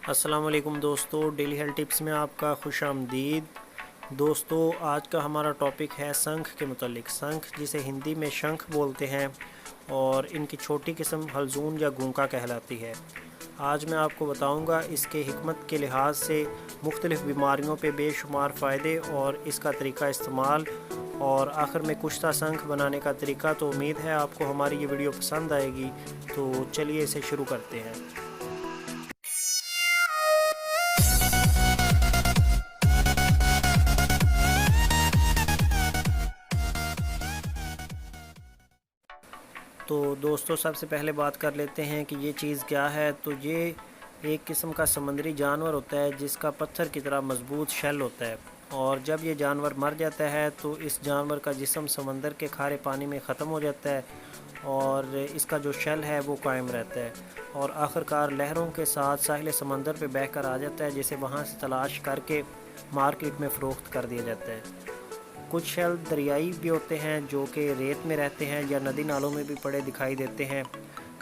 السلام علیکم دوستو، ڈیلی ہیلتھ ٹپس میں آپ کا خوش آمدید۔ دوستو، آج کا ہمارا ٹاپک ہے سنکھ کے متعلق۔ سنکھ جسے ہندی میں شنکھ بولتے ہیں اور ان کی چھوٹی قسم حلزون یا گونکا کہلاتی ہے۔ آج میں آپ کو بتاؤں گا اس کے حکمت کے لحاظ سے مختلف بیماریوں پہ بے شمار فائدے اور اس کا طریقہ استعمال، اور آخر میں کشتہ سنکھ بنانے کا طریقہ۔ تو امید ہے آپ کو ہماری یہ ویڈیو پسند آئے گی، تو چلیے اسے شروع کرتے ہیں۔ تو دوستو، سب سے پہلے بات کر لیتے ہیں کہ یہ چیز کیا ہے۔ تو یہ ایک قسم کا سمندری جانور ہوتا ہے جس کا پتھر کی طرح مضبوط شیل ہوتا ہے، اور جب یہ جانور مر جاتا ہے تو اس جانور کا جسم سمندر کے کھارے پانی میں ختم ہو جاتا ہے، اور اس کا جو شیل ہے وہ قائم رہتا ہے، اور آخر کار لہروں کے ساتھ ساحل سمندر پہ بہہ کر آ جاتا ہے، جسے وہاں سے تلاش کر کے مارکیٹ میں فروخت کر دیا جاتا ہے۔ کچھ شیل دریائی بھی ہوتے ہیں جو کہ ریت میں رہتے ہیں یا ندی نالوں میں بھی پڑے دکھائی دیتے ہیں۔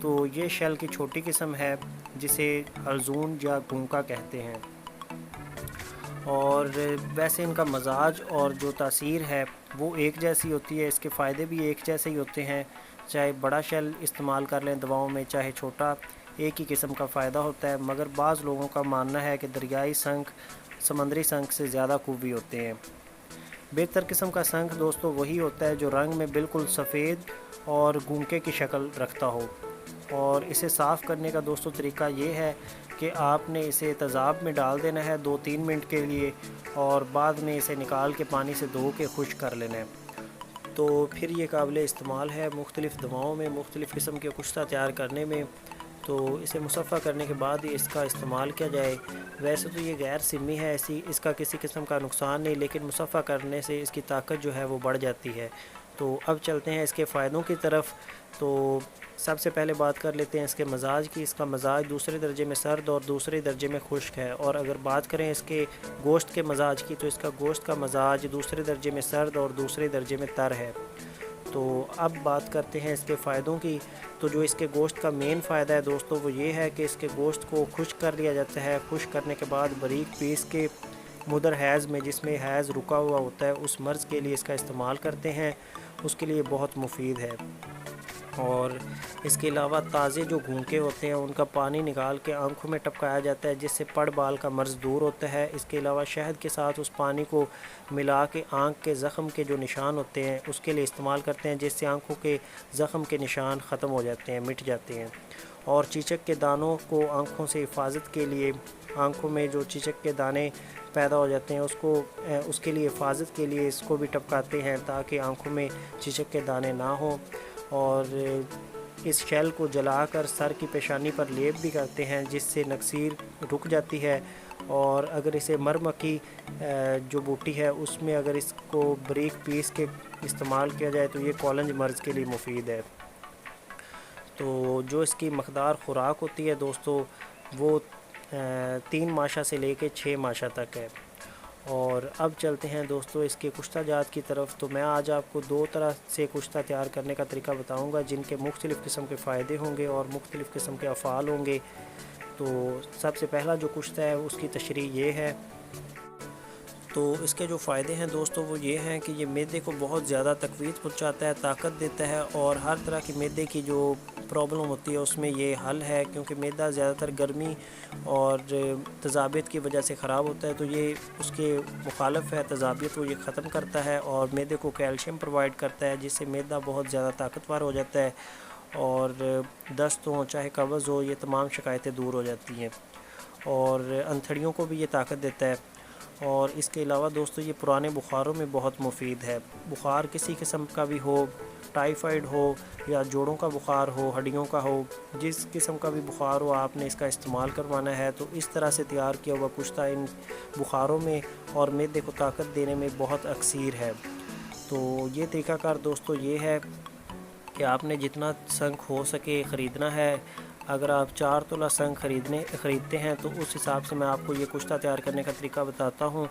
تو یہ شیل کی چھوٹی قسم ہے جسے حلزون یا گونکا کہتے ہیں، اور ویسے ان کا مزاج اور جو تاثیر ہے وہ ایک جیسی ہوتی ہے۔ اس کے فائدے بھی ایک جیسے ہی ہوتے ہیں، چاہے بڑا شیل استعمال کر لیں دواؤں میں، چاہے چھوٹا، ایک ہی قسم کا فائدہ ہوتا ہے۔ مگر بعض لوگوں کا ماننا ہے کہ دریائی سنکھ سمندری سنکھ سے زیادہ قوی ہوتے ہیں۔ بہتر قسم کا سنکھ دوستو وہی ہوتا ہے جو رنگ میں بالکل سفید اور گونکے کی شکل رکھتا ہو، اور اسے صاف کرنے کا دوستو طریقہ یہ ہے کہ آپ نے اسے تیزاب میں ڈال دینا ہے 2-3 منٹ کے لیے، اور بعد میں اسے نکال کے پانی سے دھو کے خشک کر لینا ہے۔ تو پھر یہ قابل استعمال ہے مختلف دواؤں میں، مختلف قسم کے کشتہ تیار کرنے میں۔ تو اسے مصفحہ کرنے کے بعد ہی اس کا استعمال کیا جائے۔ ویسے تو یہ غیر سمی ہے، اس کا کسی قسم کا نقصان نہیں، لیکن مصفحہ کرنے سے اس کی طاقت جو ہے وہ بڑھ جاتی ہے۔ تو اب چلتے ہیں اس کے فائدوں کی طرف۔ تو سب سے پہلے بات کر لیتے ہیں اس کے مزاج کی۔ اس کا مزاج دوسرے درجے میں سرد اور دوسرے درجے میں خشک ہے، اور اگر بات کریں اس کے گوشت کے مزاج کی تو اس کا گوشت کا مزاج دوسرے درجے میں سرد اور دوسرے درجے میں تر ہے۔ تو اب بات کرتے ہیں اس کے فائدوں کی۔ تو جو اس کے گوشت کا مین فائدہ ہے دوستو وہ یہ ہے کہ اس کے گوشت کو خشک کر لیا جاتا ہے۔ خشک کرنے کے بعد باریک پیس کے مدر حیض میں، جس میں حیض رکا ہوا ہوتا ہے، اس مرض کے لیے اس کا استعمال کرتے ہیں، اس کے لیے بہت مفید ہے۔ اور اس کے علاوہ تازے جو گھونکے ہوتے ہیں ان کا پانی نکال کے آنکھوں میں ٹپکایا جاتا ہے، جس سے پڑ بال کا مرض دور ہوتا ہے۔ اس کے علاوہ شہد کے ساتھ اس پانی کو ملا کے آنکھ کے زخم کے جو نشان ہوتے ہیں اس کے لیے استعمال کرتے ہیں، جس سے آنکھوں کے زخم کے نشان ختم ہو جاتے ہیں، مٹ جاتے ہیں۔ اور چیچک کے دانوں کو آنکھوں سے حفاظت کے لیے، آنکھوں میں جو چیچک کے دانے پیدا ہو جاتے ہیں اس کے لیے حفاظت کے لیے اس کو بھی ٹپکاتے ہیں، تاکہ آنکھوں میں چیچک کے دانے نہ ہوں۔ اور اس شیل کو جلا کر سر کی پیشانی پر لیپ بھی کرتے ہیں، جس سے نکسیر رک جاتی ہے۔ اور اگر اسے مرمکی جو بوٹی ہے اس میں اگر اس کو بریک پیس کے استعمال کیا جائے تو یہ کولنج مرض کے لیے مفید ہے۔ تو جو اس کی مقدار خوراک ہوتی ہے دوستو وہ 3 ماشا سے لے کے 6 ماشا تک ہے۔ اور اب چلتے ہیں دوستو اس کے کشتہ جات کی طرف۔ تو میں آج آپ کو 2 طرح سے کشتہ تیار کرنے کا طریقہ بتاؤں گا، جن کے مختلف قسم کے فائدے ہوں گے اور مختلف قسم کے افعال ہوں گے۔ تو سب سے پہلا جو کشتہ ہے اس کی تشریح یہ ہے۔ تو اس کے جو فائدے ہیں دوستو وہ یہ ہیں کہ یہ معدے کو بہت زیادہ تقویت پہنچاتا ہے، طاقت دیتا ہے، اور ہر طرح کی معدے کی جو پرابلم ہوتی ہے اس میں یہ حل ہے، کیونکہ معدہ زیادہ تر گرمی اور تذابیت کی وجہ سے خراب ہوتا ہے۔ تو یہ اس کے مخالف ہے، تذابیت وہ یہ ختم کرتا ہے اور معدے کو کیلشیم پرووائڈ کرتا ہے، جس سے معدہ بہت زیادہ طاقتور ہو جاتا ہے، اور دست ہو چاہے قبض ہو، یہ تمام شکایتیں دور ہو جاتی ہیں۔ اور انتھڑیوں کو بھی یہ طاقت دیتا ہے۔ اور اس کے علاوہ دوستو یہ پرانے بخاروں میں بہت مفید ہے۔ بخار کسی قسم کا بھی ہو، ٹائیفائیڈ ہو یا جوڑوں کا بخار ہو، ہڈیوں کا ہو، جس قسم کا بھی بخار ہو آپ نے اس کا استعمال کروانا ہے۔ تو اس طرح سے تیار کیا ہوا کشتہ ان بخاروں میں اور معدے کو طاقت دینے میں بہت اکثیر ہے۔ تو یہ طریقہ کار دوستو یہ ہے کہ آپ نے جتنا سنکھ ہو سکے خریدنا ہے۔ اگر آپ 4 تولہ سنکھ خریدتے ہیں تو اس حساب سے میں آپ کو یہ کشتہ تیار کرنے کا طریقہ بتاتا ہوں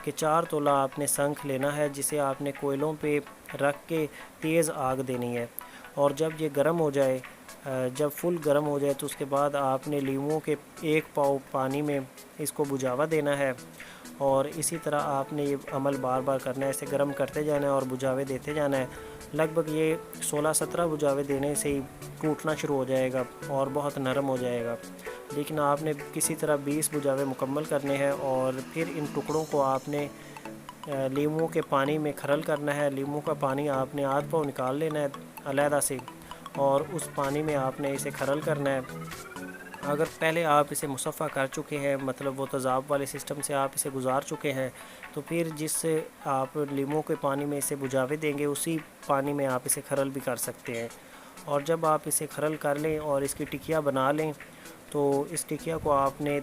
کہ 4 تولہ آپ نے سنکھ لینا ہے، جسے آپ نے کوئلوں پہ رکھ کے تیز آگ دینی ہے، اور جب یہ گرم ہو جائے جب فل گرم ہو جائے تو اس کے بعد آپ نے لیموں کے 1 پاؤ پانی میں اس کو بجھاوا دینا ہے، اور اسی طرح آپ نے یہ عمل بار بار کرنا ہے، اسے گرم کرتے جانا ہے اور بجھاوے دیتے جانا ہے۔ لگ بھگ یہ 16-17 بجھاوے دینے سے ہی ٹوٹنا شروع ہو جائے گا اور بہت نرم ہو جائے گا، لیکن آپ نے کسی طرح 20 بجھاوے مکمل کرنے ہیں، اور پھر ان ٹکڑوں کو آپ نے لیموں کے پانی میں کھرل کرنا ہے۔ لیموں کا پانی آپ نے آدھ پاؤ نکال لینا ہے علیحدہ سے، اور اس پانی میں آپ نے اسے کھرل کرنا ہے۔ اگر پہلے آپ اسے مصفہ کر چکے ہیں، مطلب وہ تذاب والے سسٹم سے آپ اسے گزار چکے ہیں، تو پھر جس سے آپ لیموں کے پانی میں اسے بجھاوے دیں گے اسی پانی میں آپ اسے کھرل بھی کر سکتے ہیں۔ اور جب آپ اسے کھرل کر لیں اور اس کی ٹکیا بنا لیں تو اس ٹکیا کو آپ نے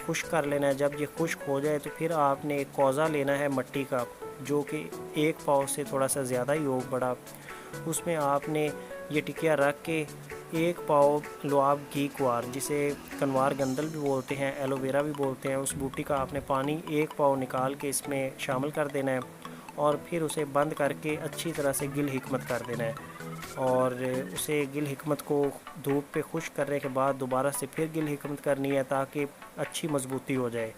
خشک کر لینا ہے۔ جب یہ خشک ہو جائے تو پھر آپ نے ایک کوزہ لینا ہے مٹی کا، جو کہ 1 پاؤ سے تھوڑا سا زیادہ ہی ہو بڑا، اس میں آپ نے یہ ٹکیا رکھ کے 1 پاؤ لعاب گھی کوار، جسے کنوار گندل بھی بولتے ہیں، ایلو ویرا بھی بولتے ہیں، اس بوٹی کا آپ نے پانی 1 پاؤ نکال کے اس میں شامل کر دینا ہے، اور پھر اسے بند کر کے اچھی طرح سے گل حکمت کر دینا ہے، اور اسے گل حکمت کو دھوپ پہ خشک کرنے کے بعد دوبارہ سے پھر گل حکمت کرنی ہے تاکہ اچھی مضبوطی ہو جائے۔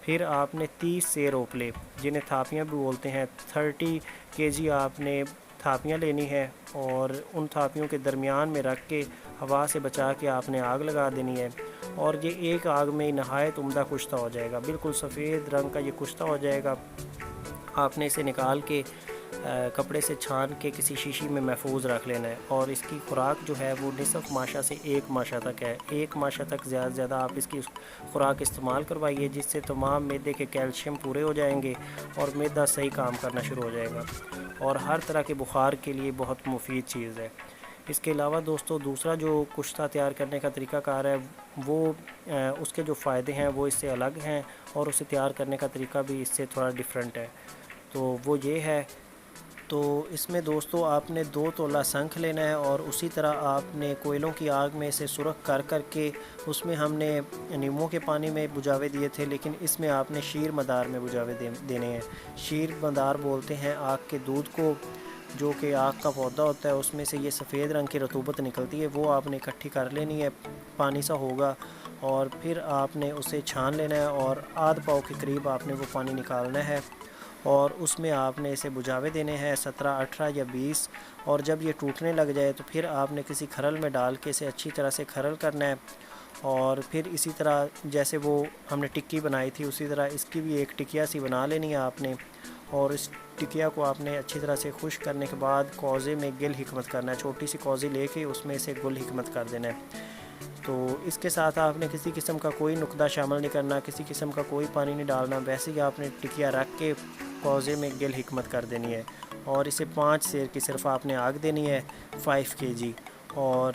پھر آپ نے 30 سیر اوپلے، جنہیں تھاپیاں بھی بولتے ہیں، 30 kg آپ نے تھاپیاں لینی ہے، اور ان تھاپیوں کے درمیان میں رکھ کے ہوا سے بچا کے آپ نے آگ لگا دینی ہے، اور یہ ایک آگ میں نہایت عمدہ کشتہ ہو جائے گا، بالکل سفید رنگ کا یہ کشتہ ہو جائے گا۔ آپ نے اسے نکال کے کپڑے سے چھان کے کسی شیشی میں محفوظ رکھ لینا ہے، اور اس کی خوراک جو ہے وہ نصف ماشا سے 1 ماشا تک ہے۔ 1 ماشا تک زیادہ سے زیادہ آپ اس کی خوراک استعمال کروائیے، جس سے تمام معدے کے کیلشیم پورے ہو جائیں گے اور معدہ صحیح کام کرنا شروع ہو جائے گا، اور ہر طرح کے بخار کے لیے بہت مفید چیز ہے۔ اس کے علاوہ دوستو دوسرا جو کشتہ تیار کرنے کا طریقہ کار ہے، وہ اس کے جو فائدے ہیں وہ اس سے الگ ہیں، اور اسے تیار کرنے کا طریقہ بھی اس سے تھوڑا ڈیفرنٹ ہے، تو وہ یہ ہے۔ تو اس میں دوستو آپ نے 2 تولہ سنکھ لینا ہے، اور اسی طرح آپ نے کوئلوں کی آگ میں اسے سرخ کر کر کے اس میں ہم نے نیموں کے پانی میں بجھاوے دیے تھے، لیکن اس میں آپ نے شیر مدار میں بجھاوے دینے ہیں۔ شیر مدار بولتے ہیں آگ کے دودھ کو، جو کہ آگ کا پودا ہوتا ہے، اس میں سے یہ سفید رنگ کی رطوبت نکلتی ہے، وہ آپ نے اکٹھی کر لینی ہے، پانی سا ہوگا، اور پھر آپ نے اسے چھان لینا ہے، اور آدھ پاؤ کے قریب آپ نے وہ پانی نکالنا ہے، اور اس میں آپ نے اسے بجھاوے دینے ہیں 17, 18 یا 20، اور جب یہ ٹوٹنے لگ جائے تو پھر آپ نے کسی کھرل میں ڈال کے اسے اچھی طرح سے کھرل کرنا ہے، اور پھر اسی طرح جیسے وہ ہم نے ٹکی بنائی تھی اسی طرح اس کی بھی ایک ٹکیا سی بنا لینی ہے آپ نے، اور اس ٹکیا کو آپ نے اچھی طرح سے خشک کرنے کے بعد کوزے میں گل حکمت کرنا ہے، چھوٹی سی کوزی لے کے اس میں سے گل حکمت کر دینا ہے۔ تو اس کے ساتھ آپ نے کسی قسم کا کوئی نقدہ شامل نہیں کرنا، کسی قسم کا کوئی پانی نہیں ڈالنا، ویسے ہی آپ نے ٹکیا رکھ کے کوزے میں گل حکمت کر دینی ہے، اور اسے 5 سیر کی صرف آپ نے آگ دینی ہے 5 kg، اور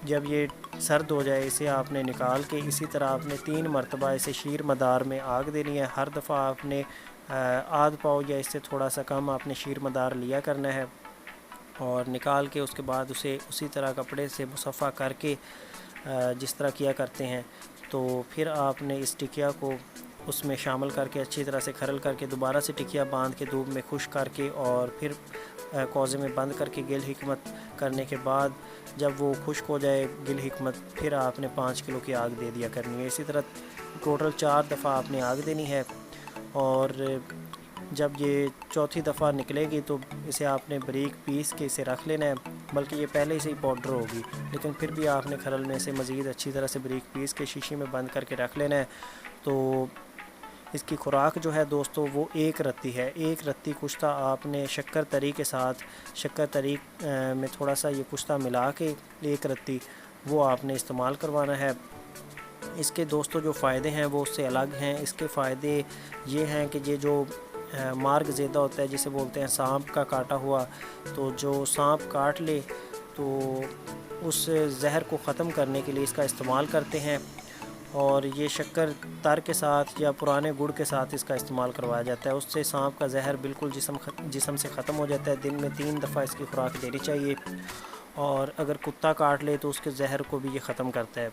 جب یہ سرد ہو جائے اسے آپ نے نکال کے اسی طرح آپ نے 3 مرتبہ اسے شیر مدار میں آگ دینی ہے۔ ہر دفعہ آپ نے آدھ پاؤ یا اس سے تھوڑا سا کم آپ نے شیر مدار لیا کرنا ہے، اور نکال کے اس کے بعد اسے اسی طرح کپڑے سے مصفہ کر کے جس طرح کیا کرتے ہیں، تو پھر آپ نے اس ٹکیا کو اس میں شامل کر کے اچھی طرح سے کھرل کر کے دوبارہ سے ٹکیا باندھ کے دھوپ میں خشک کر کے، اور پھر کوزے میں بند کر کے گل حکمت کرنے کے بعد جب وہ خشک ہو جائے گل حکمت، پھر آپ نے 5 کلو کی آگ دے دیا کرنی ہے۔ اسی طرح ٹوٹل 4 دفعہ آپ نے آگ دینی ہے، اور جب یہ چوتھی دفعہ نکلے گی تو اسے آپ نے باریک پیس کے اسے رکھ لینا ہے، بلکہ یہ پہلے سے ہی پاؤڈر ہوگی، لیکن پھر بھی آپ نے کھرل میں سے مزید اچھی طرح سے باریک پیس کے شیشی میں بند کر کے رکھ لینا ہے۔ تو اس کی خوراک جو ہے دوستو وہ 1 رتی ہے۔ 1 رتی کشتہ آپ نے شکر تری کے ساتھ، شکر تری میں تھوڑا سا یہ کشتہ ملا کے 1 رتی وہ آپ نے استعمال کروانا ہے۔ اس کے دوستو جو فائدے ہیں وہ اس سے الگ ہیں۔ اس کے فائدے یہ ہیں کہ یہ جو مارگ زیدہ ہوتا ہے جسے بولتے ہیں سانپ کا کاٹا ہوا، تو جو سانپ کاٹ لے تو اس زہر کو ختم کرنے کے لیے اس کا استعمال کرتے ہیں، اور یہ شکر تر کے ساتھ یا پرانے گڑ کے ساتھ اس کا استعمال کروایا جاتا ہے، اس سے سانپ کا زہر بالکل جسم سے ختم ہو جاتا ہے۔ دن میں 3 دفعہ اس کی خوراک دینی چاہیے، اور اگر کتا کاٹ لے تو اس کے زہر کو بھی یہ ختم کرتا ہے۔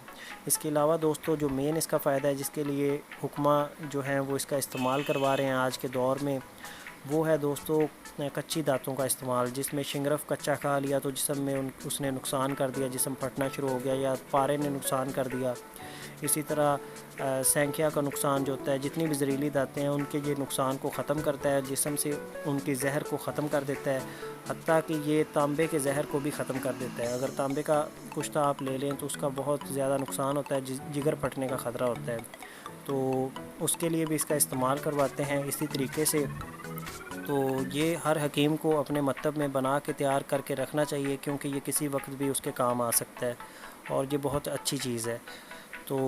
اس کے علاوہ دوستو جو مین اس کا فائدہ ہے جس کے لیے حکمہ جو ہیں وہ اس کا استعمال کروا رہے ہیں آج کے دور میں، وہ ہے دوستو کچی دانتوں کا استعمال، جس میں شنگرف کچا کھا لیا تو جسم میں اس نے نقصان کر دیا، جسم پھٹنا شروع ہو گیا، یا پارے نے نقصان کر دیا۔ اسی طرح سینکیا کا نقصان جو ہوتا ہے، جتنی بھی زہریلی دانتیں ہیں ان کے یہ نقصان کو ختم کرتا ہے، جسم سے ان کی زہر کو ختم کر دیتا ہے، حتیٰ کہ یہ تانبے کے زہر کو بھی ختم کر دیتا ہے۔ اگر تانبے کا کشتہ آپ لے لیں تو اس کا بہت زیادہ نقصان ہوتا ہے، جگر پھٹنے کا خطرہ ہوتا ہے، تو اس کے لیے بھی اس کا استعمال کرواتے ہیں اسی طریقے سے۔ تو یہ ہر حکیم کو اپنے مکتب میں بنا کے تیار کر کے رکھنا چاہیے، کیونکہ یہ کسی وقت بھی اس کے کام آ سکتا ہے اور یہ بہت اچھی چیز ہے۔ تو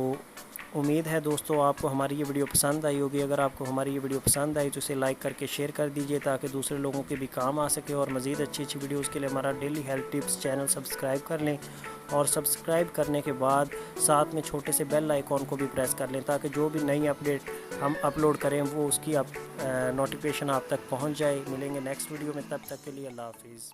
امید ہے دوستو آپ کو ہماری یہ ویڈیو پسند آئی ہوگی۔ اگر آپ کو ہماری یہ ویڈیو پسند آئی تو اسے لائک کر کے شیئر کر دیجئے تاکہ دوسرے لوگوں کے بھی کام آ سکے، اور مزید اچھی ویڈیوز کے لیے ہمارا daily health tips channel subscribe کر لیں، اور سبسکرائب کرنے کے بعد ساتھ میں چھوٹے سے بیل آئیکن کو بھی پریس کر لیں تاکہ جو بھی نئی اپڈیٹ ہم اپلوڈ کریں وہ اس کی نوٹیفیکیشن آپ تک پہنچ جائے۔ ملیں گے نیکسٹ ویڈیو میں، تب تک کے لیے اللہ حافظ۔